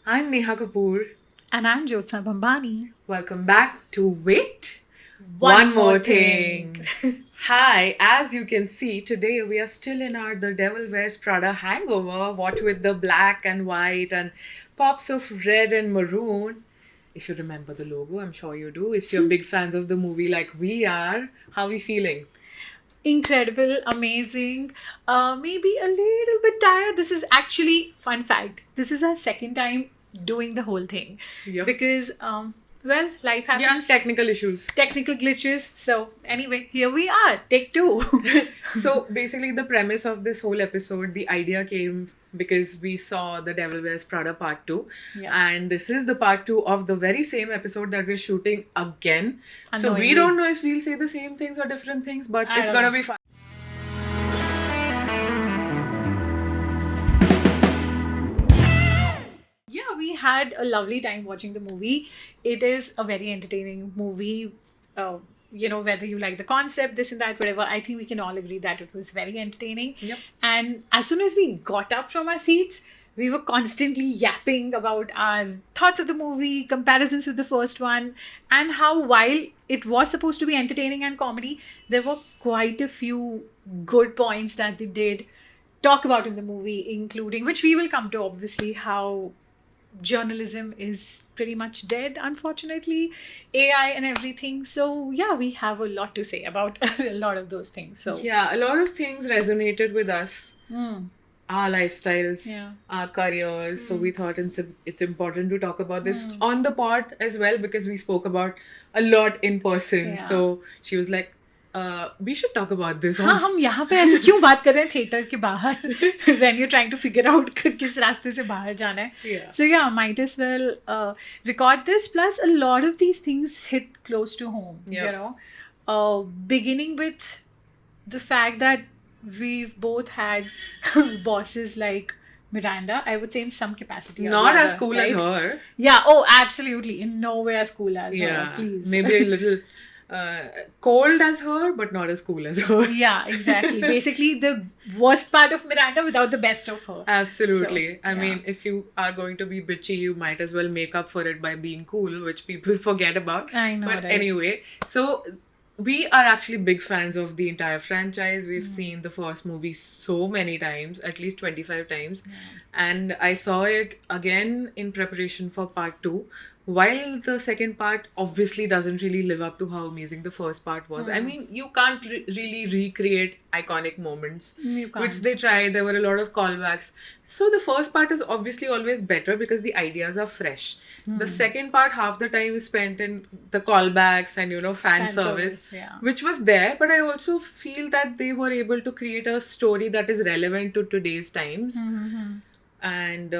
I'm Neha Kapoor. And I'm Jyotsna Bambani. Welcome back to Wait. One more thing. Hi, as you can see, today we are still in our The Devil Wears Prada hangover, what with the black and white and pops of red and maroon. If you remember the logo, I'm sure you do. If you're big fans of the movie like we are, how are we feeling? Incredible, amazing, maybe a little bit tired. This is actually, fun fact, this is our second time doing the whole thing. Yep. Because, well, life Yeah, happens. technical issues. Technical glitches. So, anyway, here we are. Take two. So basically, the premise of this whole episode, the idea came because we saw The Devil Wears Prada Part 2. Yeah. And this is the Part 2 of the very same episode that we're shooting again. So we Unknowingly. don't know if we'll say the same things or different things, but I it's don't gonna know. be fun. Yeah, we had a lovely time watching the movie. It is a very entertaining movie. Whether you like the concept, this and that, whatever, I think we can all agree that it was very entertaining. Yep. And as soon as we got up from our seats, we were constantly yapping about our thoughts of the movie, comparisons with the first one, and how while it was supposed to be entertaining and comedy, there were quite a few good points that they did talk about in the movie, including, which we will come to, obviously, how journalism is pretty much dead, unfortunately, AI and everything. So yeah, we have a lot to say about a lot of those things. So Yeah, a lot of things resonated with us. Our lifestyles, Yeah. our careers. So we thought it's important to talk about this on the pod as well because we spoke about a lot in person. Yeah. So she was like, we should talk about this हाँ on हम यहाँ पे ऐसे क्यों बात कर रहे हैं थिएटर के बाहर when you're trying to figure out किस रास्ते से बाहर जाना है. Yeah. So yeah, might as well record this. Plus, a lot of these things hit close to home. Yeah. You know, beginning with the fact that we've both had bosses like Miranda, I would say in some capacity. or not the as other, cool as right? her. Yeah. Oh, absolutely. In no way as cool as her. Yeah, Please. maybe a little cold as her, but not as cool as her. Yeah, exactly. Basically, the worst part of Miranda without the best of her. Absolutely. So, I yeah. mean, if you are going to be bitchy, you might as well make up for it by being cool, which people forget about. I know, But right? anyway, so we are actually big fans of the entire franchise. We've seen the first movie so many times, at least 25 times. And I saw it again in preparation for part 2. While the second part obviously doesn't really live up to how amazing the first part was. I mean, you can't really recreate iconic moments, You which can't. they tried. There were a lot of callbacks. So the first part is obviously always better because the ideas are fresh. The second part, half the time is spent in the callbacks and, fan service, yeah. which was there. But I also feel that they were able to create a story that is relevant to today's times. And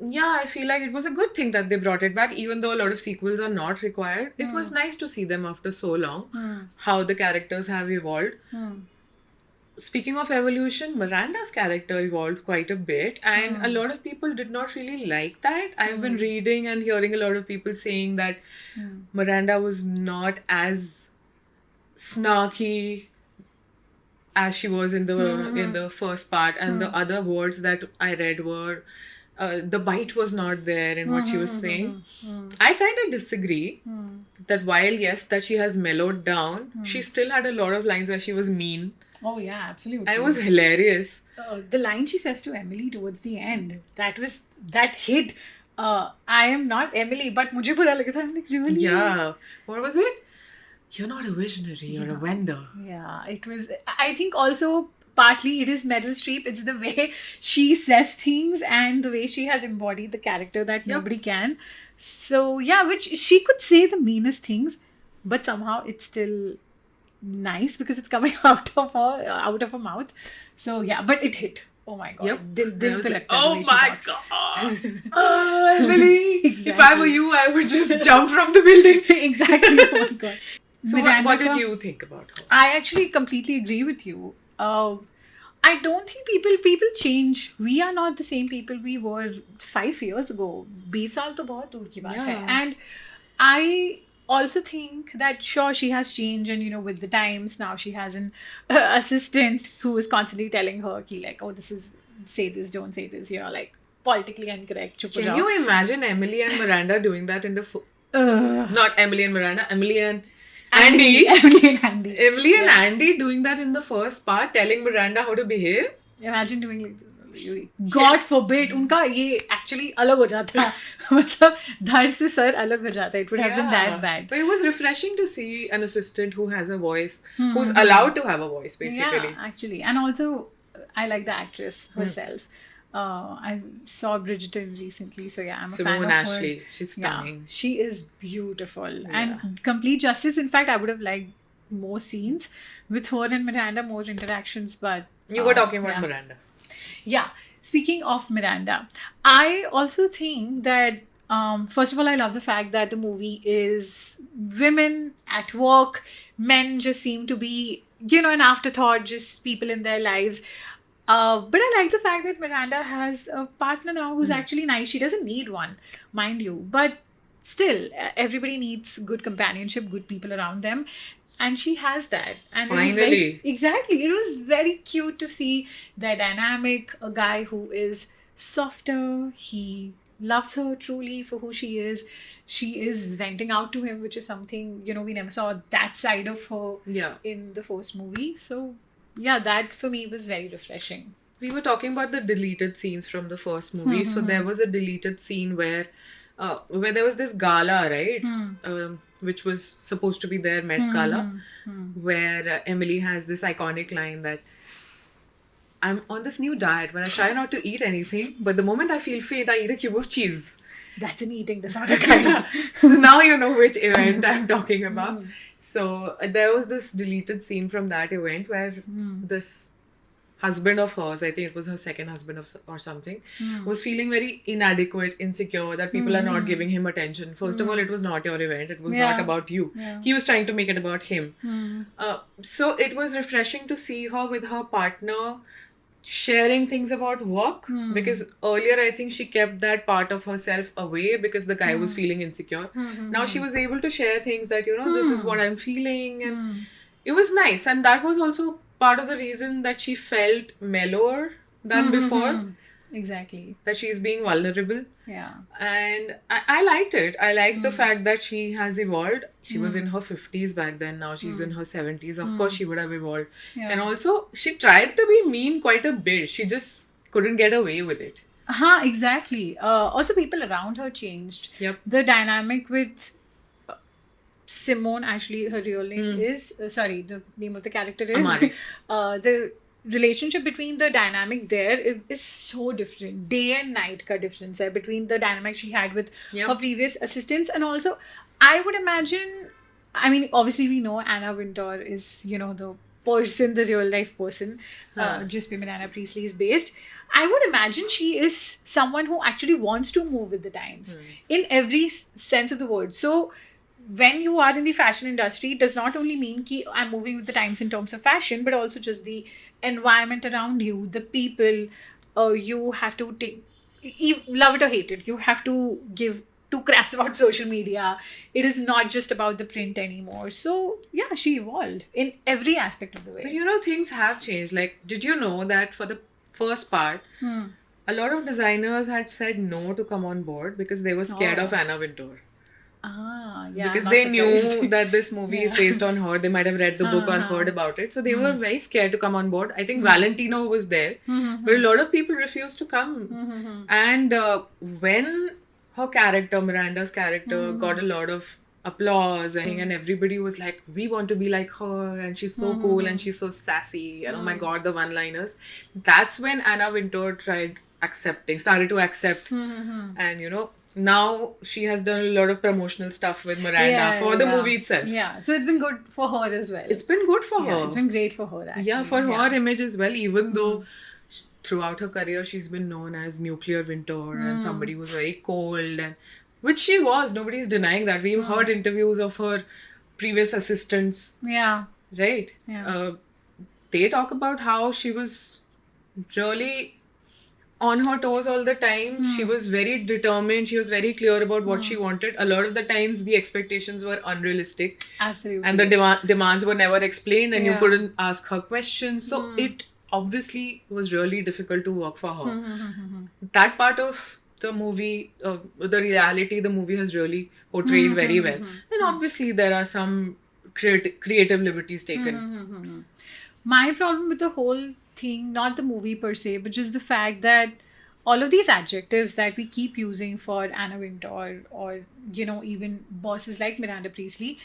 yeah, I feel like it was a good thing that they brought it back, even though a lot of sequels are not required. It was nice to see them after so long, how the characters have evolved. Speaking of evolution, Miranda's character evolved quite a bit, and a lot of people did not really like that. I've been reading and hearing a lot of people saying that Miranda was not as snarky as she was in the first part, and the other words that I read were the bite was not there in what she was saying. I kind of disagree that while yes that she has mellowed down, she still had a lot of lines where she was mean. Oh, yeah, absolutely. I was hilarious. The line she says to Emily towards the end, that hit. I am not Emily, but मुझे बुरा लगा था. I'm like, really? Yeah. What was it? You're not a visionary, you're a vendor. Yeah, it was. I think also partly it is Meryl Streep. It's the way she says things and the way she has embodied the character that nobody can. So yeah, which she could say the meanest things, but somehow it's still nice because it's coming out of her mouth. So yeah, but it hit. Oh my god. Yep. Dil And I was pe like, lagta hai the oh way she my talks. god. Emily. If I Exactly. were you, I would just jump from the building. Exactly. Oh my god. So Miranda what did ka- you think about her? I actually completely agree with you. I don't think people change. We are not the same people we were 5 years ago. 20 साल तो बहुत दूर की बात है. Yeah. And I also think that sure she has changed, and with the times now she has an assistant who is constantly telling her ki, like, oh, this is, say this, don't say this, like politically incorrect. Chup ho Can jao. you imagine Emily and Miranda doing that in the not Emily and Miranda, Emily and Andy. Emily and Andy. Emily and Andy doing that in the first part, telling Miranda how to behave. Imagine doing like God forbid उनका ये actually अलग हो जाता मतलब धड़ से sir अलग हो जाता. It would have been that bad. But it was refreshing to see an assistant who has a voice, who's allowed to have a voice, basically. Yeah, actually. And also, I like the actress herself. I saw Bridgerton recently, so yeah, I'm a fan Simone of Ashley, her. she's Yeah, stunning. she is beautiful and complete justice. In fact, I would have liked more scenes with her and Miranda, more interactions. But You were talking about yeah. Miranda. Yeah. Speaking of Miranda, I also think that first of all, I love the fact that the movie is women at work. Men just seem to be, an afterthought, just people in their lives. But I like the fact that Miranda has a partner now who's actually nice. She doesn't need one, mind you. But still, everybody needs good companionship, good people around them. And she has that. And Finally. Exactly. It was very cute to see their dynamic. A guy who is softer. He loves her truly for who she is. She is venting out to him, which is something, we never saw that side of her in the first movie. So, yeah, that for me was very refreshing. We were talking about the deleted scenes from the first movie. So there was a deleted scene where there was this gala, right? Which was supposed to be their Met Gala, where Emily has this iconic line that I'm on this new diet where I try not to eat anything, but the moment I feel faint, I eat a cube of cheese. That's an eating disorder, guys. So now you know which event I'm talking about. So there was this deleted scene from that event where this husband of hers, I think it was her second husband or something, was feeling very inadequate, insecure, that people are not giving him attention. First of all, it was not your event. It was not about you. Yeah. He was trying to make it about him. So it was refreshing to see her with her partner sharing things about work, because earlier I think she kept that part of herself away because the guy was feeling insecure. Now she was able to share things that, this is what I'm feeling, and it was nice. And that was also part of the reason that she felt mellower than before. Exactly. That she's being vulnerable. Yeah. And I liked it. I liked the fact that she has evolved. She was in her 50s back then. Now she's in her 70s. Of course, she would have evolved. Yeah. And also, she tried to be mean quite a bit. She just couldn't get away with it. Exactly. Also, people around her changed. Yep. The dynamic with Simone, actually, her real name is, the name of the character is, Amari. The relationship between the dynamic there is so different. Day and night ka difference hai between the dynamic she had with her previous assistants. And also, I would imagine, obviously we know Anna Wintour is, the person, the real life person, just where Miranda Priestley is based. I would imagine she is someone who actually wants to move with the times in every sense of the word. So, when you are in the fashion industry, it does not only mean that I'm moving with the times in terms of fashion, but also just the environment around you, the people. You have to love it or hate it. You have to give two craps about social media. It is not just about the print anymore. So, yeah, she evolved in every aspect of the way. But things have changed. Like, did you know that for the first part, a lot of designers had said no to come on board because they were scared of Anna Wintour? Yeah, because I'm they not knew surprised. that this movie is based on her. They might have read the book or heard about it. So they were very scared to come on board. I think Valentino was there. But a lot of people refused to come. And when her character, Miranda's character, got a lot of applause and everybody was like, we want to be like her, and she's so cool and she's so sassy, and oh my god, the one-liners. That's when Anna Wintour started to accept. And now she has done a lot of promotional stuff with Miranda for the movie itself. Yeah, so it's been good for her as well. It's been good for her. It's been great for her, actually. Yeah, for her image as well, even though throughout her career she's been known as Nuclear Wintour and somebody who's very cold, and which she was. Nobody's denying that. We've heard interviews of her previous assistants. Yeah. Right? Yeah. They talk about how she was really on her toes all the time. She was very determined. She was very clear about what she wanted. A lot of the times the expectations were unrealistic. Absolutely. And the demands were never explained, and you couldn't ask her questions. So it obviously was really difficult to work for her. that part of the movie, the reality the movie has really portrayed very well. And obviously there are some creative liberties taken. My problem with the whole thing, not the movie per se, but just the fact that all of these adjectives that we keep using for Anna Wintour or even bosses like Miranda Priestley,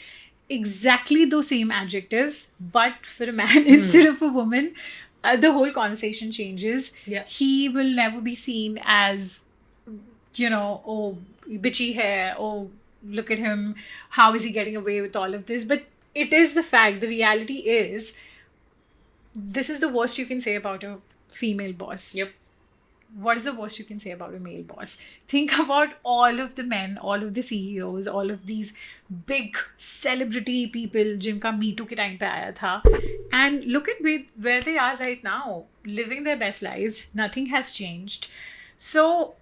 exactly those same adjectives, but for a man instead of a woman, the whole conversation changes. Yeah. He will never be seen as, oh, bitchy hair, oh, look at him, how is he getting away with all of this? But it is the fact, the reality is, this is the worst you can say about a female boss. Yep. What is the worst you can say about a male boss? Think about all of the men, all of the CEOs, all of these big celebrity people जिनका Me Too के time पे आया था, and look at where they are right now, living their best lives. Nothing has changed. So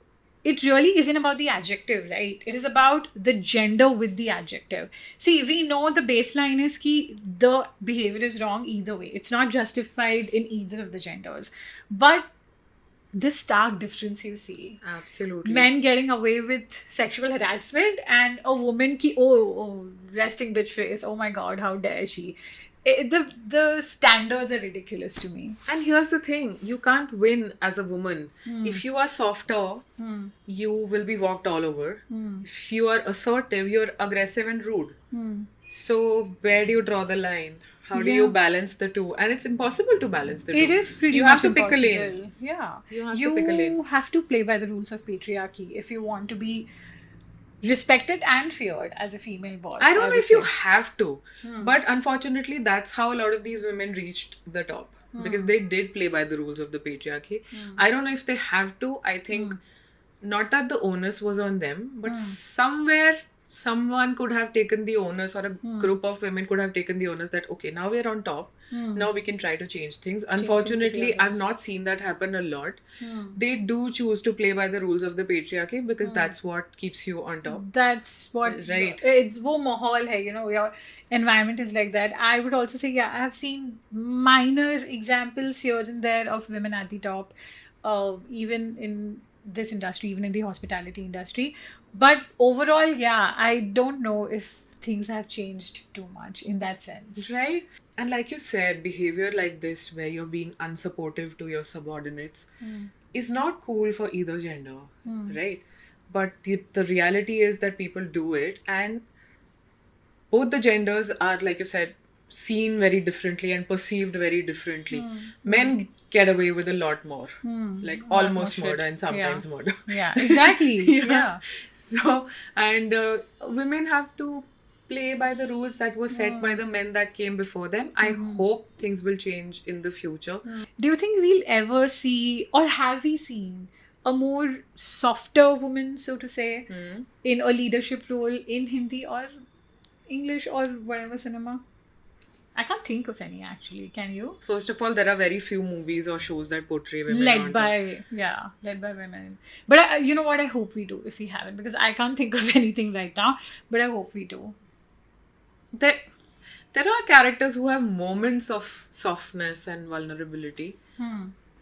it really isn't about the adjective, right? It is about the gender with the adjective. See, we know the baseline is ki the behavior is wrong either way. It's not justified in either of the genders. But this stark difference you see. Absolutely. Men getting away with sexual harassment and a woman ki, oh, resting bitch face. Oh my God, how dare she? The standards are ridiculous to me. And here's the thing, you can't win as a woman. If you are softer, you will be walked all over. If you are assertive, you're aggressive and rude. So where do you draw the line? How do you balance the two? And it's impossible to balance the two. It is pretty You much have to pick a lane. impossible. Yeah. You have to pick a lane. You have to play by the rules of patriarchy if you want to be respected and feared as a female boss. I don't know would if you say. have to, but unfortunately, that's how a lot of these women reached the top because they did play by the rules of the patriarchy. I don't know if they have to. I think not that the onus was on them, but somewhere someone could have taken the onus, or a group of women could have taken the onus that, okay, now we're on top. Now we can try to change things. Unfortunately, I've not seen that happen a lot. They do choose to play by the rules of the patriarchy because that's what keeps you on top. That's what, Right. It's wo mahal hai, your environment is like that. I would also say, I have seen minor examples here and there of women at the top, even in this industry, even in the hospitality industry. But overall, I don't know if things have changed too much in that sense. Right? And like you said, behavior like this, where you're being unsupportive to your subordinates, is not cool for either gender, right? But the reality is that people do it, and both the genders are, like you said, seen very differently and perceived very differently. Men get away with a lot more, like almost more shit. murder and sometimes murder. Yeah, exactly. Yeah. So, and women have to play by the rules that were set by the men that came before them. I hope things will change in the future. Do you think we'll ever see, or have we seen, a more softer woman, so to say, in a leadership role in Hindi or English or whatever cinema? I can't think of any actually. Can you? First of all, there are very few movies or shows that portray women on Led by women. But you know what? I hope we do if we haven't, because I can't think of anything right now. But I hope we do. There are characters who have moments of softness and vulnerability,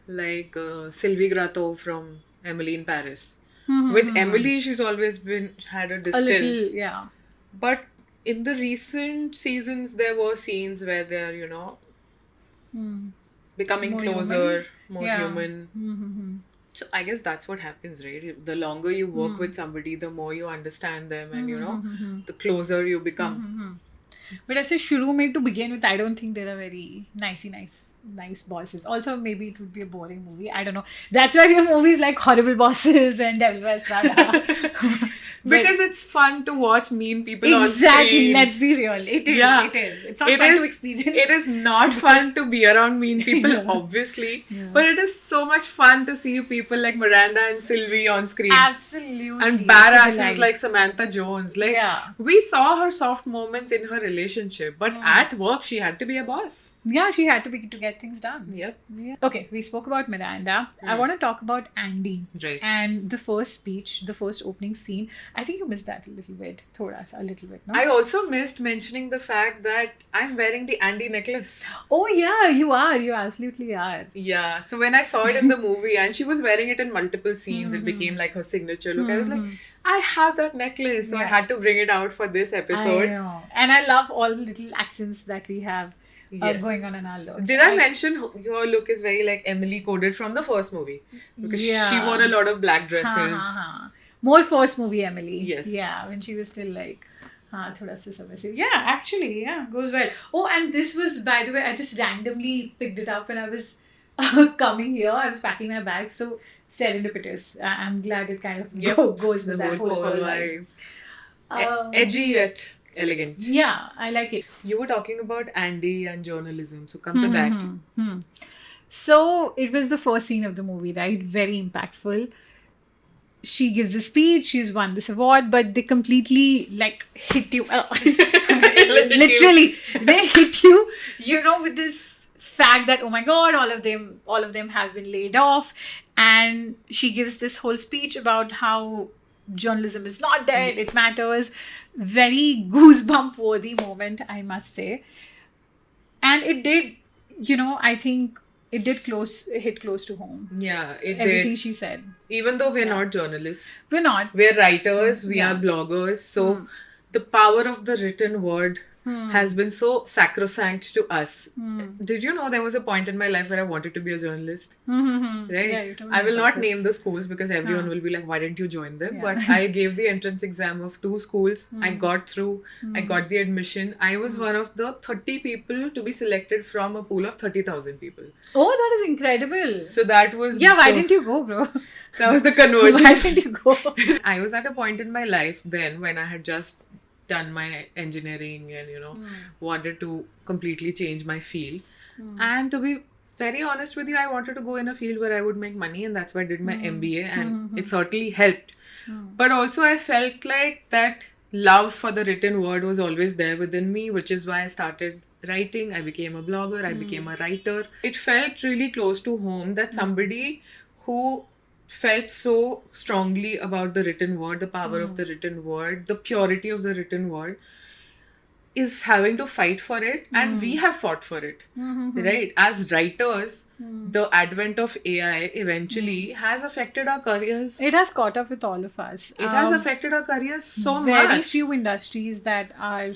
like Sylvie Gratto from Emily in Paris. With Emily, she's always had a distance. A little, yeah. But in the recent seasons, there were scenes where they're, becoming More closer, human. more Yeah. human. So I guess that's what happens, right? The longer you work with somebody, the more you understand them, and the closer you become. But I say shuru mein, to begin with, I don't think there are very nice bosses. Also, maybe it would be a boring movie. I don't know. That's why we have movies like Horrible Bosses and Devil Wears Prada. Because it's fun to watch mean people on Exactly. screen. Let's be real. It is. Yeah. It is. It's not fun to experience. It is not fun to be around mean people, obviously. But it is so much fun to see people like Miranda and Sylvie on screen. Absolutely. And It's a badasses delight. like Samantha Jones. Like, Yeah. we saw her soft moments in her relationship, but at work, she had to be a boss. yeah, she had to be to get things done. Yep. Yeah. Okay, we spoke about Miranda. I want to talk about Andy. Right. And the first speech, the first opening scene. I think you missed that a little bit. Thoda sa, a little bit, no? I also missed mentioning the fact that I'm wearing the Andy necklace. Oh, yeah, you are. You absolutely are. Yeah, so when I saw it in the movie and she was wearing it in multiple scenes, it became like her signature look. I was like, I have that necklace, so I had to bring it out for this episode. I know. And I love all the little accents that we have going on in our looks. Did I mention your look is very like Emily coded from the first movie? Because she Yeah. wore a lot of black dresses. More first movie Emily. Yes. Yeah, when she was still like, thoda sa submissive. Yeah, actually, yeah, goes well. Oh, and this was, by the way, I just randomly picked it up when I was coming here. I was packing my bag, so serendipitous. I'm glad it kind of goes with The that whole whole vibe. vibe. Edgy yet elegant. Yeah, I like it. You were talking about Andy and journalism, so come to that. So it was the first scene of the movie, right? Very impactful. She gives a speech, she's won this award, but they completely like hit you. Literally, they hit you, with this fact that, oh my god, all of them have been laid off. And she gives this whole speech about how journalism is not dead, it matters. Very goosebump worthy moment, I must say. And it did, I think it did hit close to home. Yeah, it Everything did. she said. Even though we're not journalists, We're not. we're writers, we Yeah. are bloggers. So the power of the written word has been so sacrosanct to us. Did you know there was a point in my life where I wanted to be a journalist? Right? Yeah, you told me I will about not this. name the schools because everyone will be like, why didn't you join them? But I gave the entrance exam of 2 schools. I got through. I got the admission. I was one of the 30 people to be selected from a pool of 30,000 people. Oh, that is incredible. So that was Yeah, why the- didn't you go, bro? that was the conversion. Why didn't you go? I was at a point in my life then when I had just done my engineering and wanted to completely change my field. And to be very honest with you, I wanted to go in a field where I would make money, and that's why I did my MBA, and it certainly helped. But also I felt like that love for the written word was always there within me, which is why I started writing. I became a blogger, I became a writer. It felt really close to home that somebody who felt so strongly about the written word, the power of the written word, the purity of the written word, is having to fight for it, and we have fought for it. Right? As writers, the advent of AI eventually has affected our careers. It has caught up with all of us. It has affected our careers so very much. few industries that are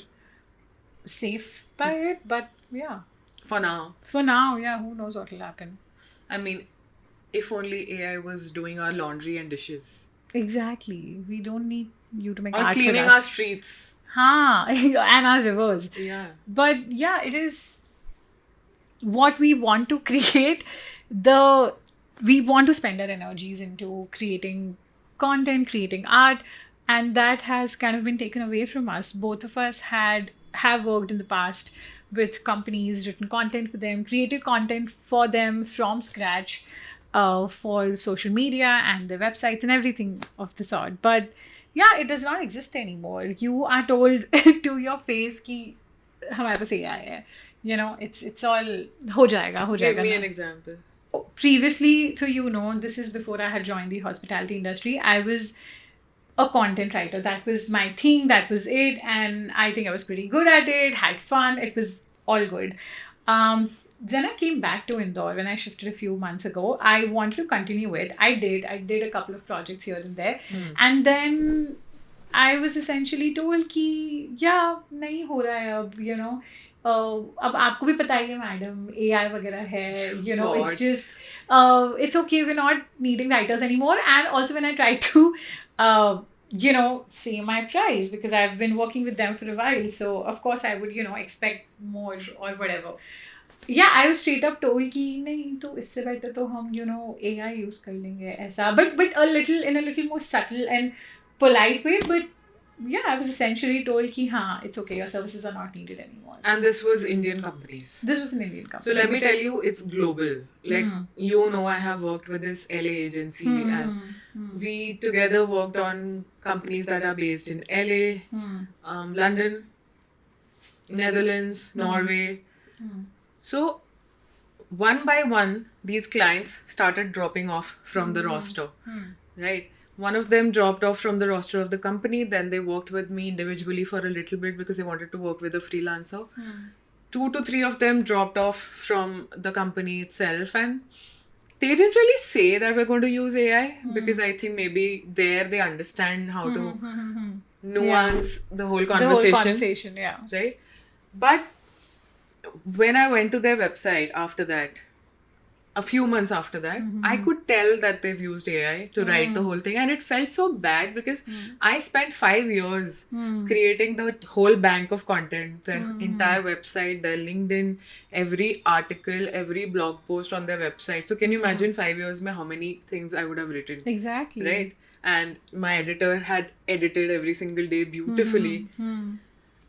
safe by it, but yeah. For now. For now, yeah, who knows what will happen. I mean, if only AI was doing our laundry and dishes. Exactly. We don't need you to make Or art cleaning for our us. streets. And our rivers. Yeah. But yeah, it is what we want to create. We want to spend our energies into creating content, creating art, and that has kind of been taken away from us. Both of us have worked in the past with companies, written content for them, created content for them from scratch for social media and their websites and everything of the sort. But yeah, it does not exist anymore. You are told to your face कि हमारे पास AI है. It's all हो जाएगा Give me ना. an example. Previously, so this is before I had joined the hospitality industry. I was a content writer. That was my thing. That was it. And I think I was pretty good at it, had fun. It was all good. Then I came back to Indore when I shifted a few months ago. I wanted to continue it. I did a couple of projects here and there. And then I was essentially told कि yeah, नहीं हो रहा है अब, अब आपको भी पता ही है मैडम AI वगैरह है, God. it's just it's okay, we're not needing writers anymore. And also when I tried to say my price, because I've been working with them for a while, so of course I would expect more or whatever. Yeah, I was straight up told कि नहीं तो इससे better तो हम AI use कर लेंगे ऐसा, but in a little more subtle and polite way. But yeah, I was essentially told कि हाँ, it's okay, your services are not needed anymore. And this was Indian companies. This was an Indian company. So let me tell you, it's global. Like, I have worked with this LA agency and we together worked on companies that are based in LA, London, Netherlands, Norway. So one by one, these clients started dropping off from the roster, right? One of them dropped off from the roster of the company. Then they worked with me individually for a little bit because they wanted to work with a freelancer. 2 to 3 of them dropped off from the company itself, and they didn't really say that we're going to use AI because I think maybe there they understand how to nuance the whole The whole conversation, conversation, yeah. right? But when I went to their website after that, a few months after that, I could tell that they've used AI to write the whole thing. And it felt so bad because I spent 5 years creating the whole bank of content, their entire website, their LinkedIn, every article, every blog post on their website. So can you imagine 5 years mein how many things I would have written? Exactly. Right? And my editor had edited every single day beautifully.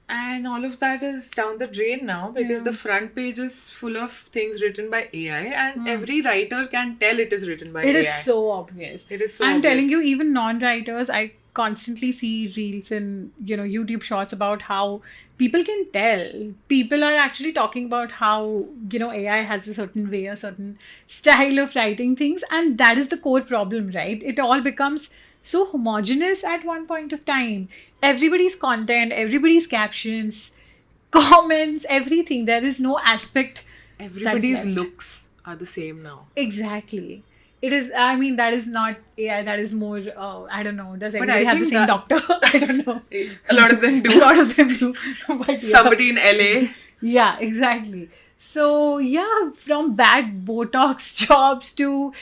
And all of that is down the drain now because the front page is full of things written by AI, and every writer can tell it is written by AI. It is so obvious. It is so I'm telling obvious. you, even non-writers, I constantly see reels and YouTube shorts about how people can tell. People are actually talking about how AI has a certain way, a certain style of writing things, and that is the core problem, right? It all becomes so homogenous at one point of time. Everybody's content, everybody's captions, comments, everything. There is no aspect Everybody's left. looks are the same now. Exactly. It is, I mean, that is not AI, that is more, I don't know, does But everybody I have the think same that- doctor? I don't know. A lot of them A do. lot of them do. But yeah. Somebody in LA. Yeah, exactly. So, yeah, from bad Botox jobs to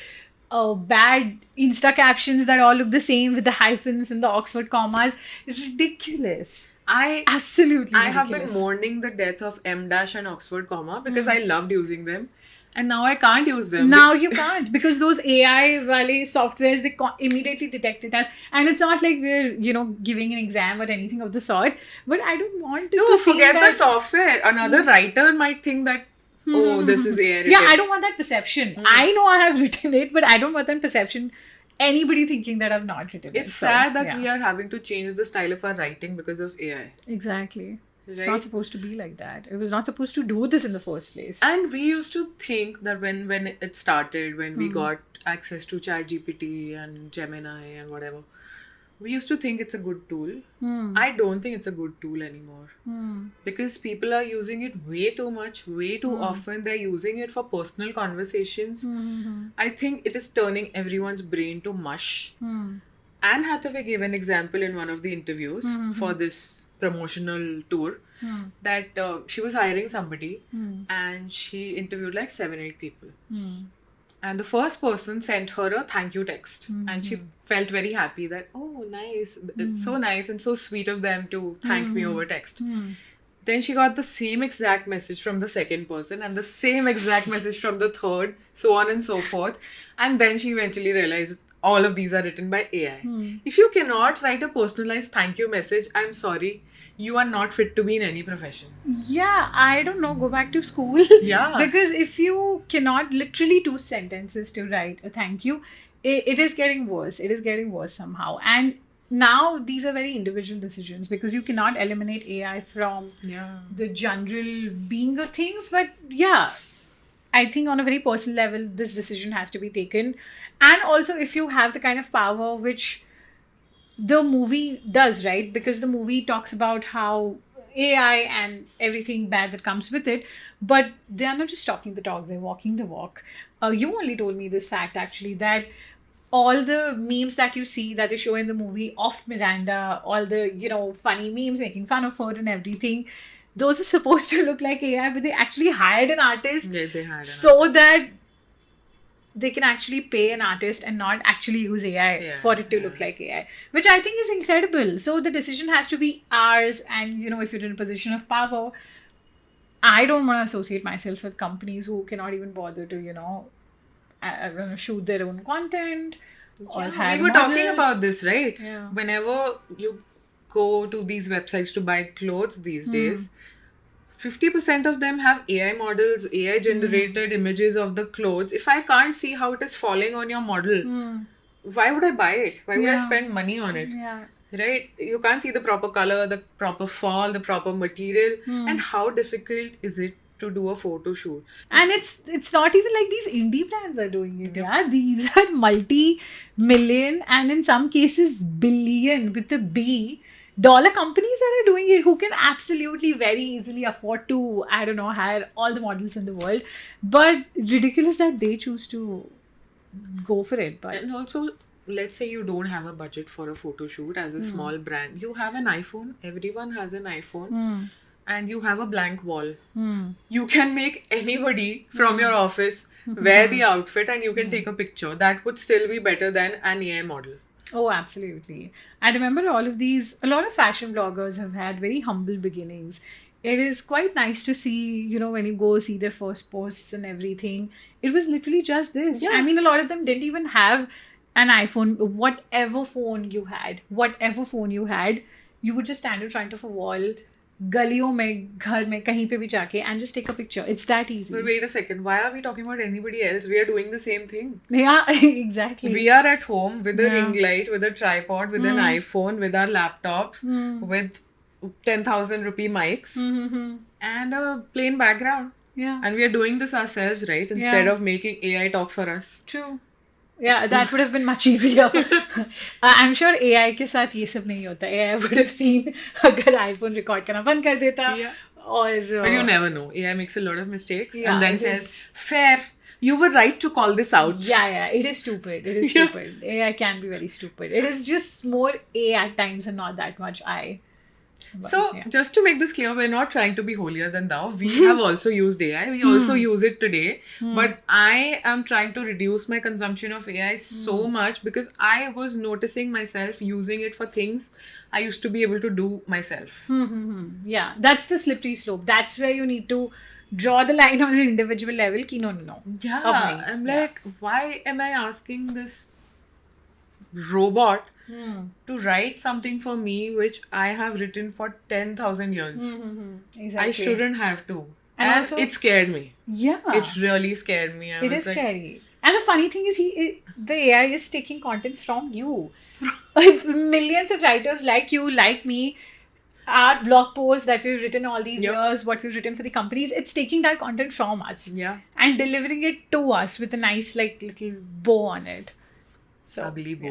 bad Insta captions that all look the same with the hyphens and the Oxford commas. It's ridiculous. Absolutely I have been ridiculous. mourning the death of M dash and Oxford comma because I loved using them, and now I can't use them. Now you can't because those AI wale softwares, they immediately detect it as, and it's not like we're giving an exam or anything of the sort. But I don't want to. No, see forget that. the software. Another writer might think that, oh, this is AI written. Yeah, I don't want that perception. I know I have written it, but I don't want that perception. Anybody thinking that I've not written it. It's sad that we are having to change the style of our writing because of AI. Exactly. It's Right? not supposed to be like that. It was not supposed to do this in the first place. And we used to think that when it started, when we got access to ChatGPT and Gemini and whatever, we used to think it's a good tool. I don't think it's a good tool anymore. Because people are using it way too much, way too often. They're using it for personal conversations. I think it is turning everyone's brain to mush. Anne Hathaway gave an example in one of the interviews for this promotional tour that she was hiring somebody and she interviewed like 7-8 people. And the first person sent her a thank you text. And she felt very happy that, oh, nice. It's so nice and so sweet of them to thank me over text. Then she got the same exact message from the second person and the same exact message from the third, so on and so forth. And then she eventually realized all of these are written by AI. If you cannot write a personalized thank you message, I'm sorry, you are not fit to be in any profession. Yeah, I don't know, go back to school. Yeah. Because if you cannot literally 2 sentences to write a thank you, it is getting worse. It is getting worse somehow. And now these are very individual decisions because you cannot eliminate AI from the general being of things. But yeah, I think on a very personal level, this decision has to be taken. And also, if you have the kind of power which the movie does, right? Because the movie talks about how AI and everything bad that comes with it, but they are not just talking the talk, they're walking the walk. You only told me this fact actually, that all the memes that you see that they show in the movie of Miranda, all the funny memes making fun of her and everything, those are supposed to look like AI, but they actually hired an artist Yeah, they hired an so that they can actually pay an artist and not actually use AI for it to look like AI, which I think is incredible. So the decision has to be ours. And, if you're in a position of power, I don't want to associate myself with companies who cannot even bother to, shoot their own content or hire We were talking models. about this, right? Yeah. Whenever you go to these websites to buy clothes these days, 50% of them have AI models, AI generated images of the clothes. If I can't see how it is falling on your model, why would I buy it? Why would I spend money on it? Yeah. Right? You can't see the proper color, the proper fall, the proper material. And how difficult is it to do a photo shoot. And it's not even like these indie brands are doing it. Yeah, these are multi-million and in some cases billion with a B dollar companies that are doing it, who can absolutely very easily afford to, I don't know, hire all the models in the world. But ridiculous that they choose to go for it. But And also, let's say you don't have a budget for a photo shoot as a small brand. You have an iPhone. Everyone has an iPhone. And you have a blank wall. You can make anybody from your office wear the outfit and you can take a picture. That would still be better than an AI model. oh, absolutely. I remember a lot of fashion bloggers have had very humble beginnings. It is quite nice to see, when you go see their first posts and everything. It was literally just this. Yeah. I mean, a lot of them didn't even have an iPhone. Whatever phone you had, you would just stand in front of a wall, गलियों में, घर में, कहीं पे भी जाके, and just take a picture. It's that easy. But wait a second. Why are we talking about anybody else? We are doing the same thing. Yeah, exactly. We are at home with a ring light, with a tripod, with an iPhone, with our laptops, with 10,000 rupee mics, and a plain background. Yeah. And we are doing this ourselves, right? Instead of making AI talk for us. True. Yeah, that would have been much easier. I'm sure AI के साथ ये सब नहीं होता. AI would have seen अगर iPhone record करना बंद कर देता. Yeah. और But you never know. AI makes a lot of mistakes Yeah, and then it says, is- fair, you were right to call this out. yeah, it is stupid. It is stupid. AI can be very stupid. It is just more A at times and not that much I. But, So, yeah. just to make this clear, we're not trying to be holier than thou. We have also used AI. We also use it today. But I am trying to reduce my consumption of AI so much because I was noticing myself using it for things I used to be able to do myself. Yeah, that's the slippery slope. That's where you need to draw the line on an individual level. Ki no. Yeah, Ab nahi. I'm like, why am I asking this robot to write something for me which I have written for 10,000 years? Exactly. I shouldn't have to. And And also- it scared me. Yeah. It really scared me. I It was is like, scary. And the funny thing is, the AI is taking content from you. Like, millions of writers like you, like me, our blog posts that we've written all these Yep. years, what we've written for the companies, it's taking that content from us Yeah. and delivering it to us with a nice, like, little bow on it. So, Ugly bow.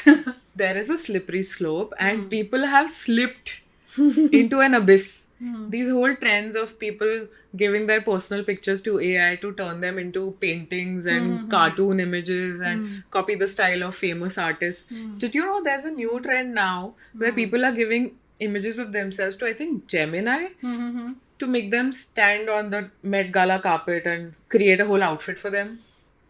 yeah. There is a slippery slope, and people have slipped into an abyss. These whole trends of people giving their personal pictures to AI to turn them into paintings and cartoon images and copy the style of famous artists. Did you know there's a new trend now where people are giving images of themselves to, I think, Gemini to make them stand on the Met Gala carpet and create a whole outfit for them?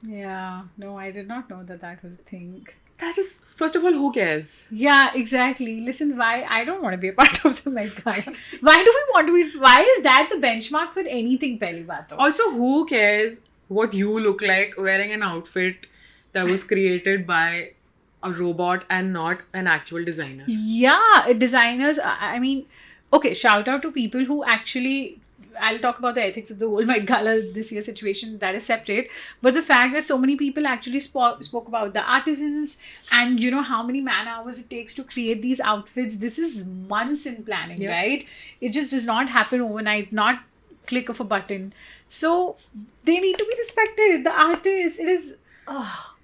Yeah. No, I did not know that was a thing. That is, first of all, who cares? Yeah, exactly. Listen, why I don't want to be a part of the Met Gala. Why do we want to be? Why is that the benchmark for anything? Pehli baat to. Also, who cares what you look like wearing an outfit that was created by a robot and not an actual designer? Yeah, designers. I mean, okay. Shout out to people who actually. I'll talk about the ethics of the whole Met Gala this year situation. That is separate. But the fact that so many people actually spoke about the artisans and how many man hours it takes to create these outfits. This is months in planning, Yeah. right? It just does not happen overnight. Not click of a button. So they need to be respected. The artists. It is. Oh,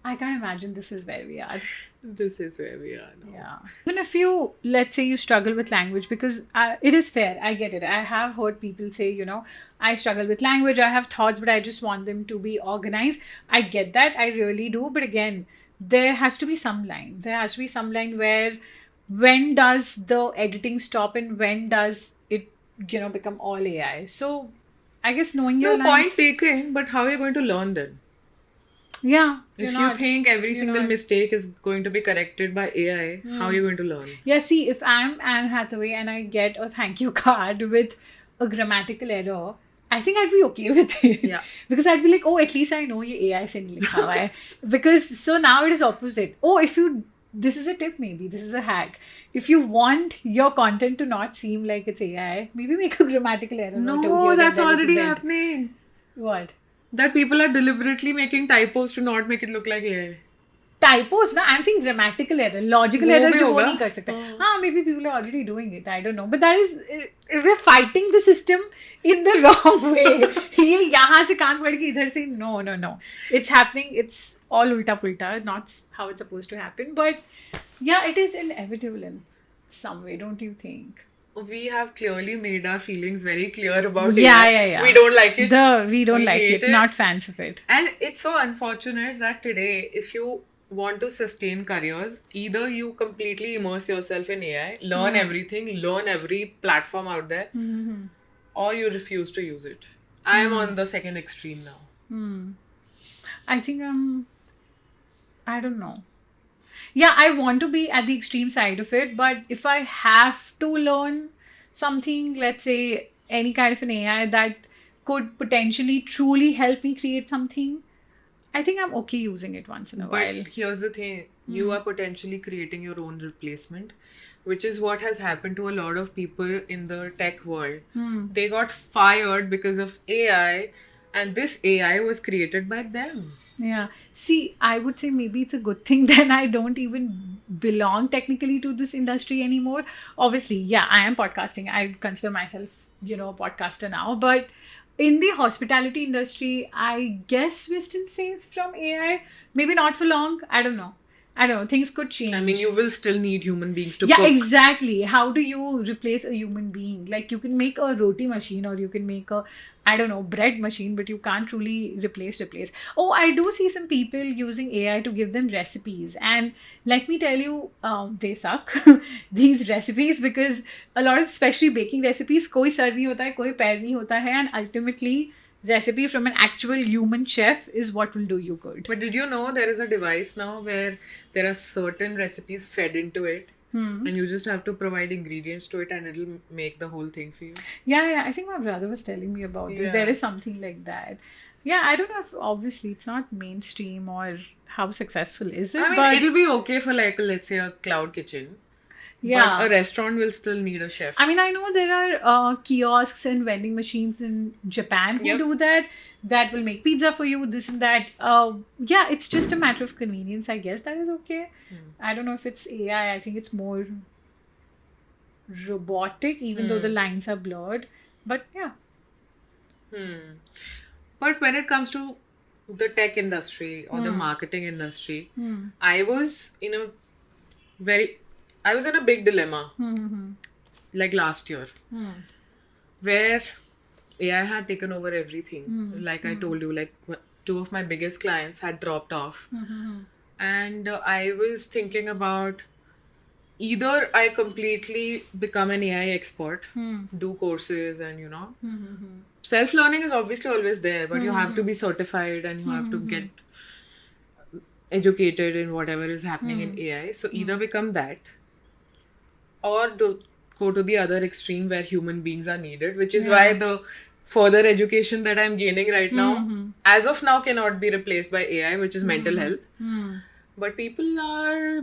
I can't imagine this is where we are. This is where we are now. Yeah. Even if you, let's say you struggle with language, because it is fair, I get it. I have heard people say, I struggle with language, I have thoughts, but I just want them to be organized. I get that, I really do. But again, there has to be some line. There has to be some line where when does the editing stop and when does it, become all AI? So I guess knowing your No, lines. point taken, but how are you going to learn then? Yeah. If you're you not- think every single not- mistake is going to be corrected by AI, how are you going to learn? Yeah, see, if I'm Anne Hathaway and I get a thank you card with a grammatical error, I think I'd be okay with it. Yeah. Because I'd be like, oh, at least I know ye AI se nahi likha hua hai. Because so now it is opposite. Oh, this is a tip maybe, this is a hack. If you want your content to not seem like it's AI, maybe make a grammatical error. note over No, here, that's there, little already bit. happening. What? That people are deliberately making typos to not make it look like AI. typos ना, I'm saying grammatical error, logical वो error भी जो वो होगा? नहीं कर सकते. हाँ, maybe people are already doing it. I don't know. But that is, we're fighting the system in the wrong way. ये यहाँ से कान पकड़ के इधर से, no. It's happening. It's all ulta pulta, not how it's supposed to happen. But yeah, it is inevitable in some way, don't you think? We have clearly made our feelings very clear about Yeah, AI. yeah. We don't like it. We don't We like hate it. Not fans of it. And it's so unfortunate that today, if you want to sustain careers, either you completely immerse yourself in AI, learn everything, learn every platform out there, or you refuse to use it. I am on the second extreme now. I think I don't know. Yeah, I want to be at the extreme side of it, but if I have to learn something, let's say any kind of an AI that could potentially truly help me create something, I think I'm okay using it once in a while. But here's the thing, you are potentially creating your own replacement, which is what has happened to a lot of people in the tech world. They got fired because of AI, and this AI was created by them. Yeah. See, I would say maybe it's a good thing then I don't even belong technically to this industry anymore. Obviously, yeah, I am podcasting. I consider myself, a podcaster now. But in the hospitality industry, I guess we're still safe from AI. Maybe not for long. I don't know. Things could change. I mean, you will still need human beings to Yeah, cook. exactly. How do you replace a human being? Like, you can make a roti machine or you can make a, I don't know, bread machine, but you can't truly replace. Oh, I do see some people using AI to give them recipes. And let me tell you, they suck, these recipes, because a lot of, especially baking recipes, koi sar nahi hota hai, koi pair nahi hota hai, and ultimately, recipe from an actual human chef is what will do you good. But did you know there is a device now where there are certain recipes fed into it, and you just have to provide ingredients to it and it'll make the whole thing for you? Yeah. I think my brother was telling me about this. Yeah. There is something like that. Yeah, I don't know if obviously it's not mainstream or how successful is it, I mean, but it'll be okay for like, let's say, a cloud kitchen. yeah. But a restaurant will still need a chef. I mean, I know there are kiosks and vending machines in Japan who Yep. do that. That will make pizza for you, this and that. Yeah, it's just a matter of convenience, I guess. That is okay. I don't know if it's AI. I think it's more robotic, even though the lines are blurred. But yeah. But when it comes to the tech industry or the marketing industry, I was in a big dilemma like last year where AI had taken over everything. Like I told you, like two of my biggest clients had dropped off. And I was thinking about either I completely become an AI expert, do courses and self-learning is obviously always there, but you have to be certified and you have to get educated in whatever is happening in AI. So either become that or go to the other extreme where human beings are needed, which is why the further education that I'm gaining right now, as of now, cannot be replaced by AI, which is mental health. But people are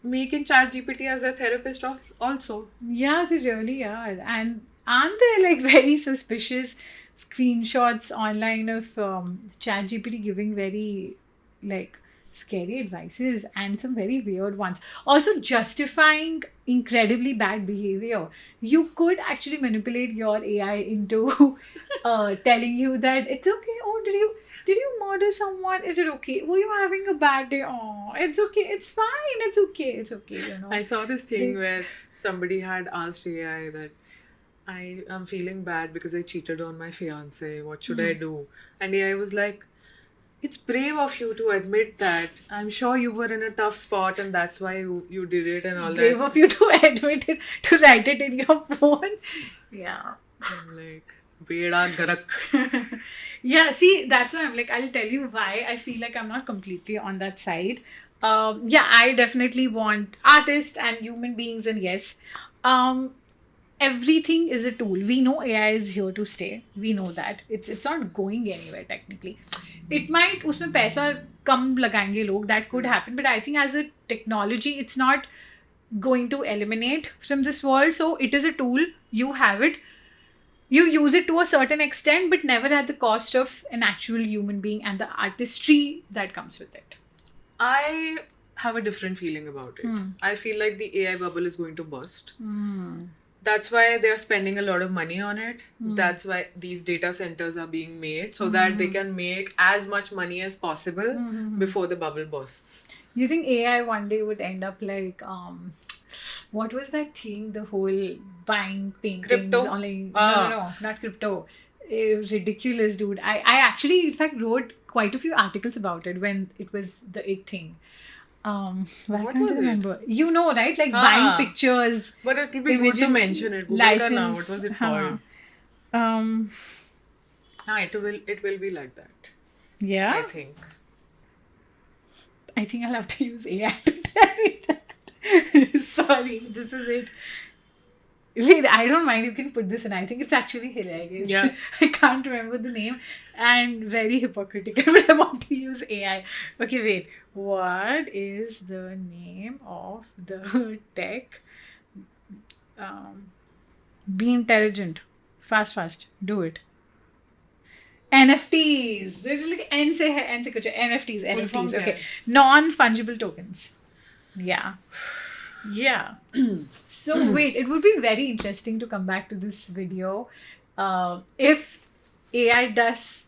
making ChatGPT as their therapist also. Yeah, they really are. And aren't there like very suspicious screenshots online of ChatGPT giving very like scary advices and some very weird ones? Also justifying incredibly bad behavior. You could actually manipulate your AI into telling you that it's okay. Oh, did you murder someone? Is it okay? Were you having a bad day? Oh, it's okay. It's fine. It's okay. I saw this thing where somebody had asked AI that I am feeling bad because I cheated on my fiance. What should I do? And AI was like, it's brave of you to admit that. I'm sure you were in a tough spot and that's why you did it and all Brave that. of you to admit it, to write it in your phone. Yeah. I'm like, Beda garak. Yeah, see, that's why I'm like, I'll tell you why I feel like I'm not completely on that side. Yeah, I definitely want artists and human beings, and yes, everything is a tool. We know AI is here to stay. We know that. It's not going anywhere technically. It might, उसमें पैसा कम लगाएंगे लोग, that could happen, but I think as a technology, it's not going to eliminate from this world. So it is a tool. You have it. You use it to a certain extent, but never at the cost of an actual human being and the artistry that comes with it. I have a different feeling about it. I feel like the AI bubble is going to burst. That's why they're spending a lot of money on it. That's why these data centers are being made so that they can make as much money as possible before the bubble bursts. You think AI one day would end up like what was that thing? The whole buying paintings Crypto? only no, not crypto. Ridiculous, dude. I actually in fact wrote quite a few articles about it when it was the it thing. Why What can't was I it? remember? You know, right? Like buying pictures. But it will be good to mention it. Google ka now. What was it called? It will be like that. Yeah. I think. I think I'll have to use AI to tell me that. Sorry, this is it. Wait, I don't mind. You can put this in. I think it's actually hilarious. Yeah. I can't remember the name and very hypocritical, but I want to use AI. Okay, wait. What is the name of the tech? Be intelligent. Fast. Do it. NFTs. They're like N se hai, N se kuch hai. NFTs. Full form NFTs. क्या Okay. है? Non-fungible tokens. Yeah. Yeah. So wait, it would be very interesting to come back to this video. If AI does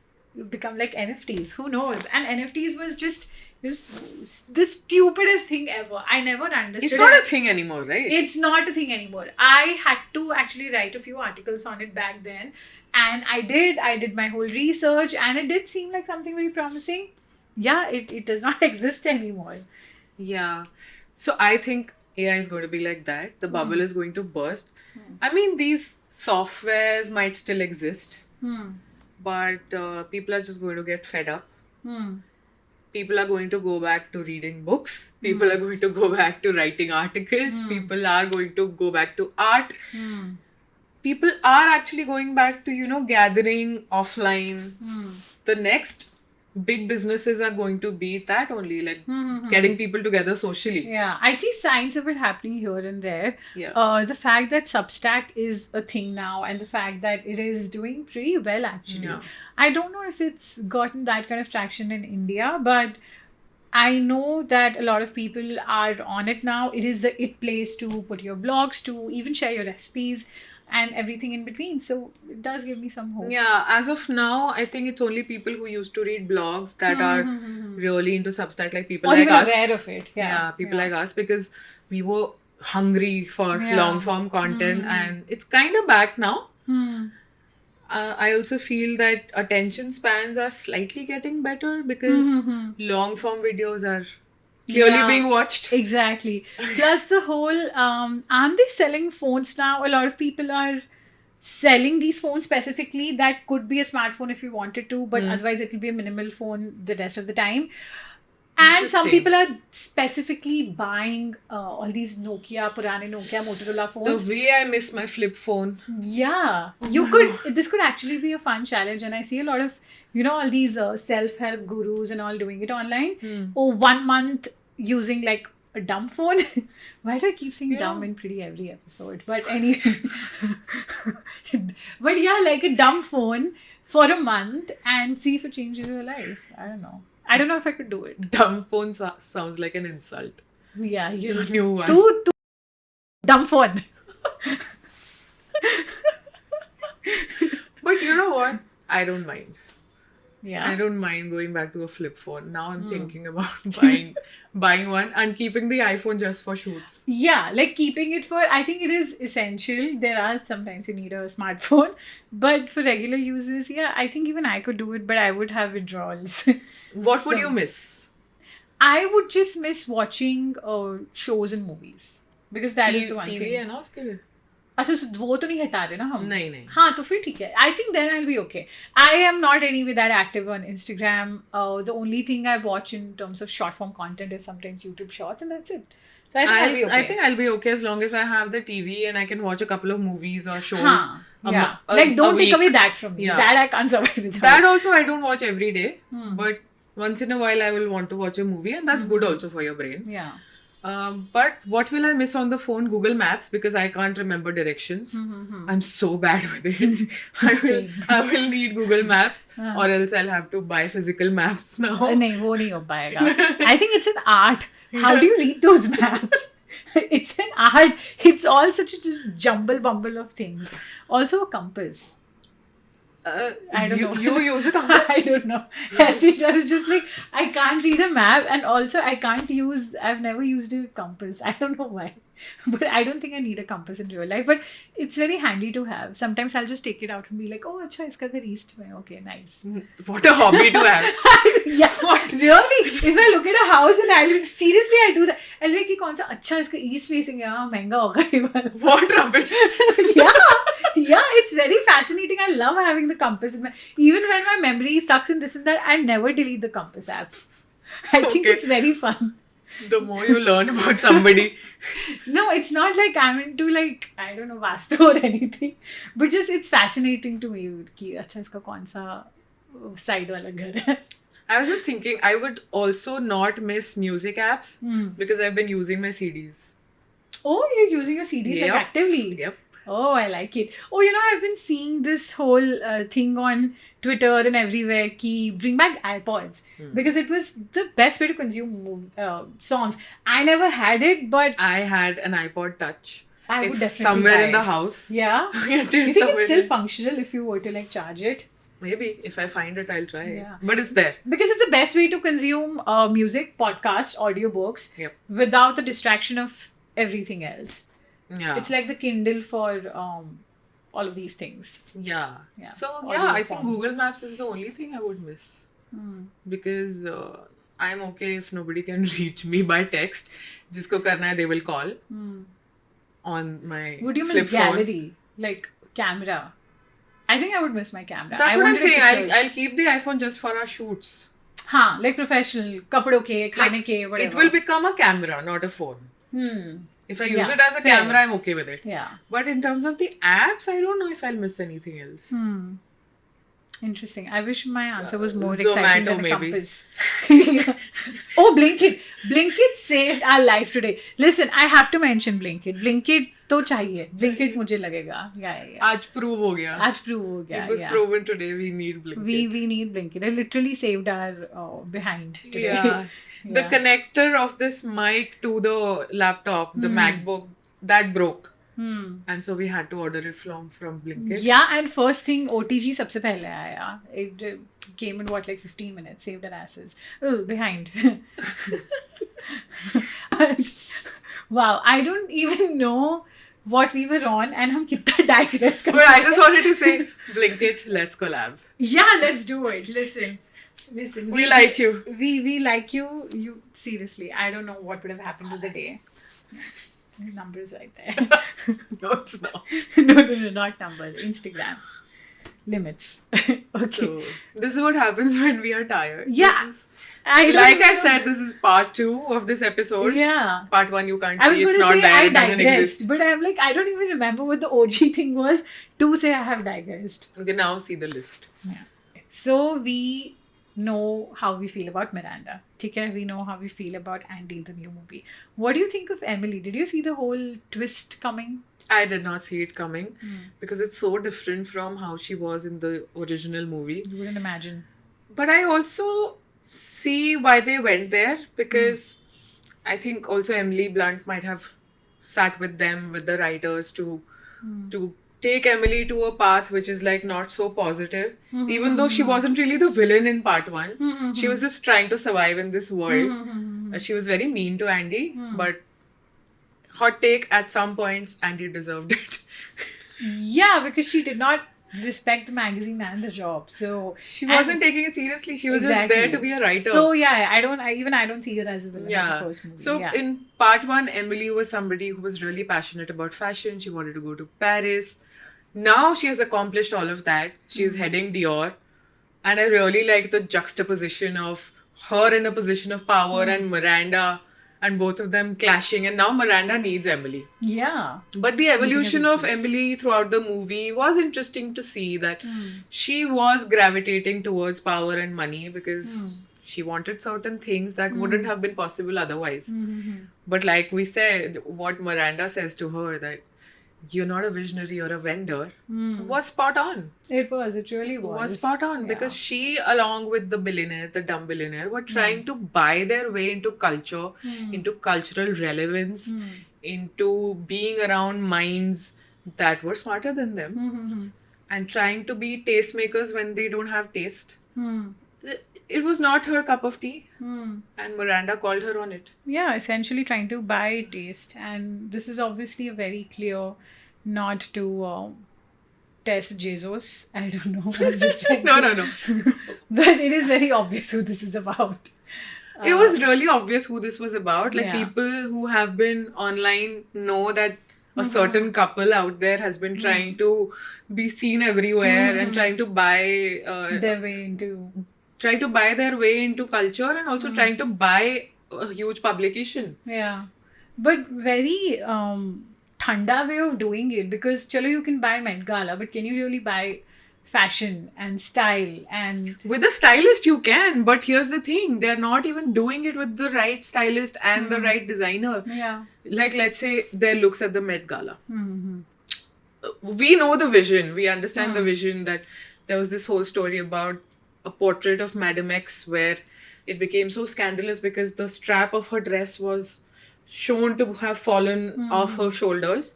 become like NFTs, who knows? And NFTs was just the stupidest thing ever. I never understood. It's not a thing anymore, right? It's not a thing anymore. I had to actually write a few articles on it back then, and I did my whole research, and it did seem like something very promising. Yeah, it does not exist anymore. Yeah. So I think AI is going to be like that. The bubble is going to burst. I mean, these softwares might still exist, but people are just going to get fed up. People are going to go back to reading books. People are going to go back to writing articles. People are going to go back to art. People are actually going back to, gathering offline. The next big businesses are going to be that only, like getting people together socially. Yeah, I see signs of it happening here and there. Yeah. The fact that Substack is a thing now, and the fact that it is doing pretty well actually. Yeah. I don't know if it's gotten that kind of traction in India, but I know that a lot of people are on it now. It is the place to put your blogs, to even share your recipes and everything in between. So it does give me some hope. Yeah, as of now, I think it's only people who used to read blogs that are really into Substack, like people Or like even us. aware of it. Yeah, people like us, because we were hungry for long form content, and it's kind of back now. I also feel that attention spans are slightly getting better because long form videos are clearly being watched. Exactly. Plus the whole, aren't they selling phones now? A lot of people are selling these phones specifically that could be a smartphone if you wanted to, but otherwise it will be a minimal phone the rest of the time. And some Interesting. people are specifically buying all these purane Nokia, Motorola phones. The way I miss my flip phone. Yeah, this could actually be a fun challenge, and I see a lot of, all these self-help gurus and all doing it online. 1 month using like a dumb phone. Why do I keep saying dumb in pretty every episode? But anyway, but yeah, like a dumb phone for a month and see if it changes your life. I don't know if I could do it. Dumb phone sounds like an insult. Yeah, New one. Too dumb phone. But you know what? I don't mind. Yeah. I don't mind going back to a flip phone. Now I'm thinking about buying one and keeping the iPhone just for shoots. Yeah, like keeping it for, I think it is essential. There are sometimes you need a smartphone, but for regular uses, yeah, I think even I could do it, but I would have withdrawals. What would you miss? I would just miss watching shows and movies, because that is the one TV thing. है ना उसके लिए? अच्छा वो तो नहीं हटा रहे ना हम नहीं. हाँ तो फिर ठीक है I think then I'll be okay. I am not anyway that active on Instagram. The only thing I watch in terms of short form content is sometimes YouTube shorts, and that's it. So I think I'll be okay. I think I'll be okay as long as I have the TV and I can watch a couple of movies or shows. Yeah. Like don't take away that from me. Yeah. That I can't survive without. That also I don't watch every day, but once in a while I will want to watch a movie, and that's good also for your brain. Yeah. But what will I miss on the phone? Google Maps, because I can't remember directions. I'm so bad with it. I will need Google Maps, or else I'll have to buy physical maps now. नहीं वो नहीं हो पाएगा. I think it's an art How do you read those maps? It's an art. It's all such a jumble bumble of things. Also a compass. I don't know. You use a compass? I don't know. As it I was just like, I can't read a map, and also I've never used a compass. I don't know why. But I don't think I need a compass in real life. But it's very handy to have. Sometimes I'll just take it out and be like, oh, acha, iska ghar east mein. Okay, nice. What a hobby to have. Yeah, really. If I look at a house and seriously, I do that. I'll be like, कि कौन सा अच्छा इसका east facing है, हाँ महंगा होगा ये वाला. What rubbish. Yeah, it's very fascinating. I love having the compass in my. Even when my memory sucks in this and that, I never delete the compass app. I think Okay. it's very fun. The more you learn about somebody. No, it's not like I'm into like I don't know Vastu or anything, but just it's fascinating to me कि अच्छा इसका कौन सा side वाला घर है. I was just thinking, I would also not miss music apps because I've been using my CDs. Oh, you're using your CDs like Yep. actively. Yep. Oh, I like it. Oh, I've been seeing this whole thing on Twitter and everywhere ki bring back iPods because it was the best way to consume songs. I never had it, but I had an iPod Touch. I would It's definitely somewhere buy in the it. house. Yeah. It You is think somewhere. it's still functional if you were to like charge it? Maybe if I find it, I'll try. Yeah. But it's there. Because it's the best way to consume music, podcasts, audiobooks Yep. without the distraction of everything else. Yeah. It's like the Kindle for all of these things. Yeah. Yeah. So Audio yeah, I think form. Google Maps is the only thing I would miss because I'm okay if nobody can reach me by text. जिसको करना है, they will call on my Would you flip miss phone. gallery? Like camera? I think I would miss my camera. That's I what I'm wanted saying. pictures. I'll keep the iPhone just for our shoots. हाँ, like professional, कपड़ों के, खाने के, whatever. It will become a camera, not a phone. If I use Yeah, it as a fair. camera, I'm okay with it. Yeah. But in terms of the apps, I don't know if I'll miss anything else. Interesting. I wish my answer was more Zomato, exciting than a maybe. compass. Oh, Blinkit. Blinkit saved our life today. Listen, I have to mention Blinkit. Blinkit तो चाहिए. Blinkit मुझे लगेगा. Yeah. आज prove हो गया. आज prove हो गया. It was yeah. proven today. We need Blinkit. We need Blinkit. It literally saved our behind today. Yeah. The connector of this mic to the laptop, the MacBook, that broke. And so we had to order it from Blinkit. Yeah, and first thing OTG सबसे पहले आया. It came in what like 15 minutes. Saved our asses. Oh, behind. Wow, I don't even know what we were on and हम कितना digress कर. But I just wanted to say, Blinkit, let's collab. Yeah, let's do it. Listen. We like you. We like you. You seriously. I don't know what would have happened to the day. Your number is right there. No, it's not. No, not numbers. Instagram. Limits. Okay. So, this is what happens when we are tired. Yeah. Like I said, this is part 2 of this episode. Yeah. Part 1 you can't I was see. It's going to not say there. I It doesn't digressed, exist. but I'm like, I don't even remember what the OG thing was to say I have digressed. Okay, now see the list. Yeah. So we know how we feel about Miranda. Okay? We know how we feel about Andy, the new movie. What do you think of Emily? Did you see the whole twist coming? I did not see it coming because it's so different from how she was in the original movie. You wouldn't imagine. But I also see why they went there because I think also Emily Blunt might have sat with them, with the writers to take Emily to a path which is like not so positive. Even though she wasn't really the villain in part 1. She was just trying to survive in this world. She was very mean to Andy, but hot take, at some points Andy deserved it. Yeah, because she did not respect the magazine and the job. So She wasn't taking it seriously. She was just there to be a writer. So yeah, I don't see her as a villain of the first movie. So yeah. in part 1, Emily was somebody who was really passionate about fashion. She wanted to go to Paris. Now she has accomplished all of that. She's heading Dior. And I really like the juxtaposition of her in a position of power and Miranda and both of them clashing. And now Miranda needs Emily. Yeah. But the evolution of Emily throughout the movie was interesting to see that she was gravitating towards power and money because she wanted certain things that wouldn't have been possible otherwise. But like we said, what Miranda says to her that you're not a visionary or a vendor, was spot on. It was. It really Was was. spot on because she, along with the billionaire, the dumb billionaire, were trying to buy their way into culture, into cultural relevance, into being around minds that were smarter than them, and trying to be tastemakers when they don't have taste. It was not her cup of tea, and Miranda called her on it. Yeah, essentially trying to buy taste. And this is obviously a very clear nod to Tess Jesus. I don't know. I'm just trying No, to- no, no. But it is very obvious who this is about. It was really obvious who this was about. Like, Yeah. people who have been online know that a certain couple out there has been trying to be seen everywhere and trying to buy Their way into. trying to buy their way into culture, and also trying to buy a huge publication. Yeah. But very thanda way of doing it, because chalo, you can buy Met Gala, but can you really buy fashion and style and With a stylist you can, but here's the thing, they're not even doing it with the right stylist and the right designer. yeah. Like, let's say their looks at the Met Gala. We know the vision, we understand the vision, that there was this whole story about a portrait of Madame X where it became so scandalous because the strap of her dress was shown to have fallen off her shoulders.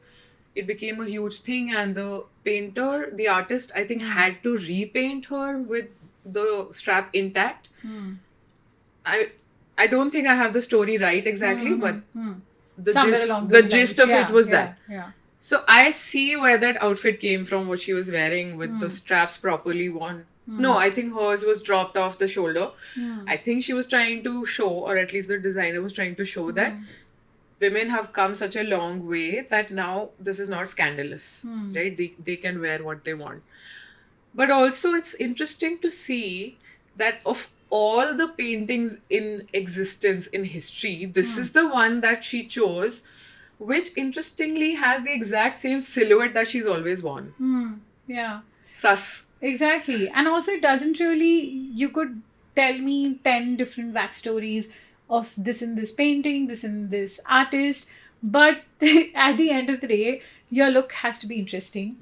It became a huge thing, and the painter, the artist, I think, had to repaint her with the strap intact. I don't think I have the story right exactly, but the Somewhere along the those gist lines. of it was that. Yeah. So I see where that outfit came from, what she was wearing with the straps properly worn. No, I think hers was dropped off the shoulder. I think she was trying to show, or at least the designer was trying to show, that women have come such a long way that now this is not scandalous, right? They can wear what they want. But also, it's interesting to see that of all the paintings in existence in history, this is the one that she chose, which interestingly has the exact same silhouette that she's always worn. Yeah. Sus. Exactly. And also, it doesn't really, you could tell me 10 different backstories of this in this painting, this in this artist, but at the end of the day, your look has to be interesting.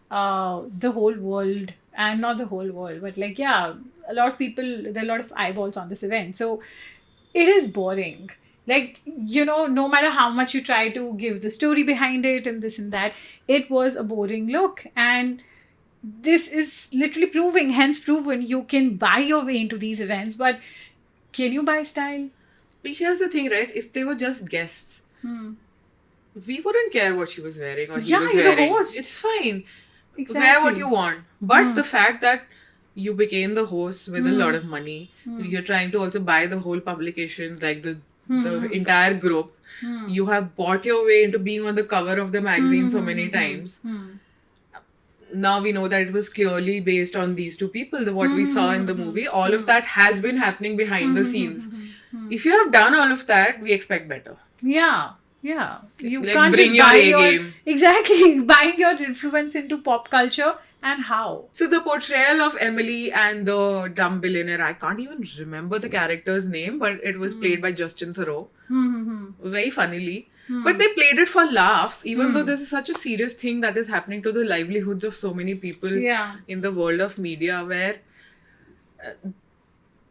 The whole world, and not the whole world, but like, yeah, a lot of people, there are a lot of eyeballs on this event. So it is boring. Like, no matter how much you try to give the story behind it and this and that, it was a boring look. And this is literally proven you can buy your way into these events, but can you buy style? But here's the thing, right? If they were just guests, we wouldn't care what she was wearing or he Yeah, was you're the wearing. host. It's fine. Exactly. Wear what you want. But the fact that you became the host with a lot of money, you're trying to also buy the whole publication, like the entire group. You have bought your way into being on the cover of the magazine so many times. Now we know that it was clearly based on these two people, what we saw in the movie. All of that has been happening behind the scenes. If you have done all of that, we expect better. Yeah. You Like, can't bring just your buy A your game. Exactly, buying your influence into pop culture, and how? So the portrayal of Emily and the dumb billionaire, I can't even remember the character's name, but it was played by Justin Theroux. Very funnily. But they played it for laughs, even though this is such a serious thing that is happening to the livelihoods of so many people Yeah. in the world of media, where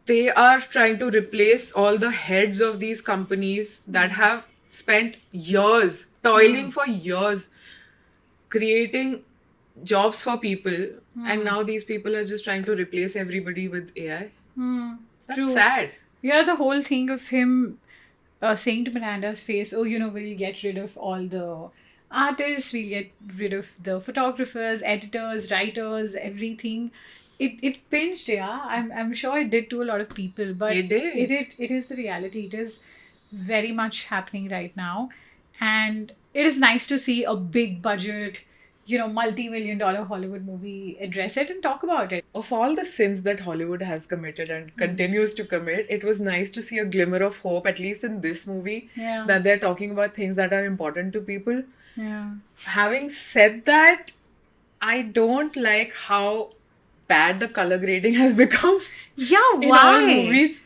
they are trying to replace all the heads of these companies that have spent years, toiling for years, creating jobs for people, and now these people are just trying to replace everybody with AI. That's True. sad. Yeah, the whole thing of him saying to Miranda's face, oh, we'll get rid of all the artists, we'll get rid of the photographers, editors, writers, everything. It pinched, yeah. I'm sure it did to a lot of people, but It did. It is the reality. It is very much happening right now, and it is nice to see a big budget, multi-million-dollar Hollywood movie address it and talk about it. Of all the sins that Hollywood has committed and continues to commit, it was nice to see a glimmer of hope, at least in this movie, Yeah. that they're talking about things that are important to people. Yeah. Having said that, I don't like how bad the color grading has become Yeah, in why? all movies.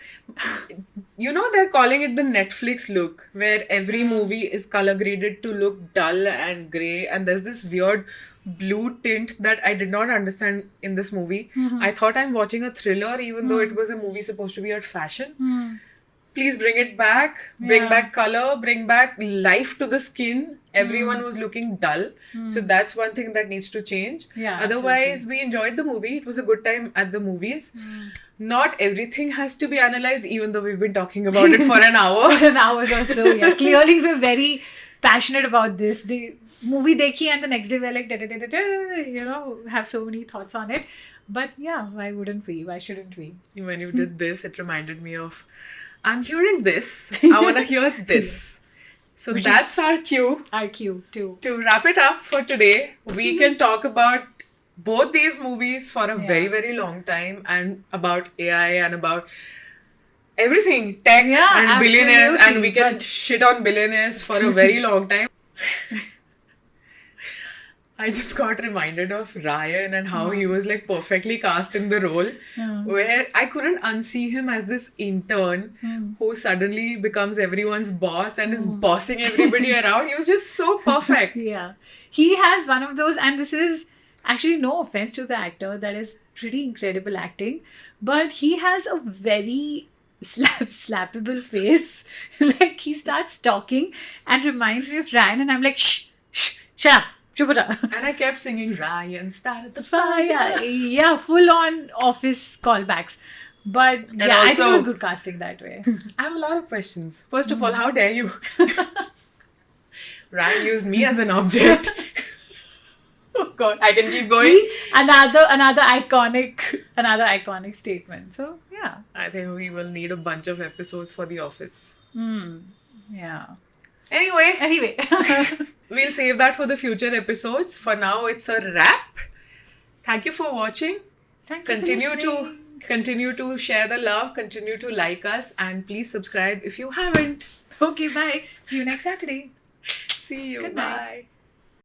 you know, they're calling it the Netflix look, where every movie is color graded to look dull and gray, and there's this weird blue tint that I did not understand in this movie. I thought I'm watching a thriller, even though it was a movie supposed to be about fashion. Please bring it back. Bring Yeah. back color. Bring back life to the skin. Everyone was looking dull. So that's one thing that needs to change. Yeah, Otherwise, we enjoyed the movie. It was a good time at the movies. Not everything has to be analyzed, even though we've been talking about it for an hour. For an hour or so. Yeah, clearly we're very passionate about this. The movie dekhi and the next day we're like, da, da, da, da, da, you know, have so many thoughts on it. But yeah, why wouldn't we? Why shouldn't we? When you did this, it reminded me of, I'm hearing this. I want to hear this. So Which that's our cue. RQ too. To wrap it up for today, we can talk about both these movies for a very, very long time, and about AI and about everything, tech Yeah, and billionaires, and we absolutely, can but- shit on billionaires for a very long time. I just got reminded of Ryan and how he was like perfectly cast in the role, where I couldn't unsee him as this intern who suddenly becomes everyone's boss and is bossing everybody around. He was just so perfect. Yeah. He has one of those, and this is actually no offense to the actor, that is pretty incredible acting, but he has a very slappable face. Like, he starts talking and reminds me of Ryan, and I'm like, shh, shut up. Chupata. And I kept singing, Ryan started the fire. Yeah, full on office callbacks. But yeah, I think it was also- good casting that way. I have a lot of questions. First of all, how dare you? Ryan used me as an object. Oh God, I can keep going. See, another iconic statement. So yeah, I think we will need a bunch of episodes for The Office. yeah. Anyway, Anyway, we'll save that for the future episodes. For now, it's a wrap. Thank you for watching. thank you. Continue to share the love, continue to like us, and please subscribe if you haven't. Okay, bye. See you next Saturday. See you. Good night. Bye.